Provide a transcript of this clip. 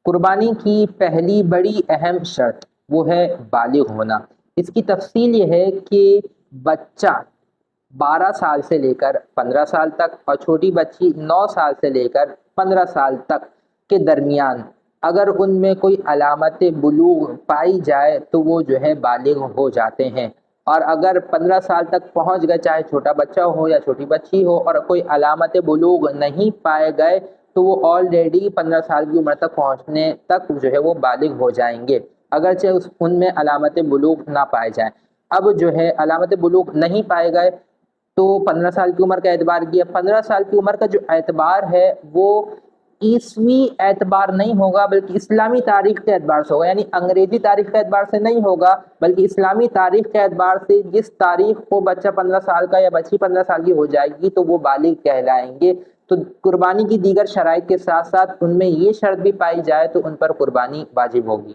قربانی کی پہلی بڑی اہم شرط وہ ہے بالغ ہونا۔ اس کی تفصیل یہ ہے کہ بچہ 12 سال سے لے کر 15 سال تک اور چھوٹی بچی 9 سال سے لے کر 15 سال تک کے درمیان اگر ان میں کوئی علامت بلوغ پائی جائے تو وہ جو ہے بالغ ہو جاتے ہیں، اور اگر 15 سال تک پہنچ گئے، چاہے چھوٹا بچہ ہو یا چھوٹی بچی ہو، اور کوئی علامت بلوغ نہیں پائے گئے تو وہ آلریڈی 15 سال کی عمر تک پہنچنے تک جو ہے وہ بالغ ہو جائیں گے، اگرچہ ان میں علامت بلوغ نہ پائے جائیں۔ اب جو ہے علامت بلوغ نہیں پائے گئے تو 15 سال کی عمر کا اعتبار کیا۔ 15 سال کی عمر کا جو اعتبار ہے وہ عیسوی اعتبار نہیں ہوگا بلکہ اسلامی تاریخ کے اعتبار سے ہوگا، یعنی انگریزی تاریخ کے اعتبار سے نہیں ہوگا بلکہ اسلامی تاریخ کے اعتبار سے جس تاریخ کو بچہ 15 سال کا یا بچی 15 سال کی ہو جائے گی تو وہ بالغ کہلائیں گے۔ تو قربانی کی دیگر شرائط کے ساتھ ساتھ ان میں یہ شرط بھی پائی جائے تو ان پر قربانی واجب ہوگی۔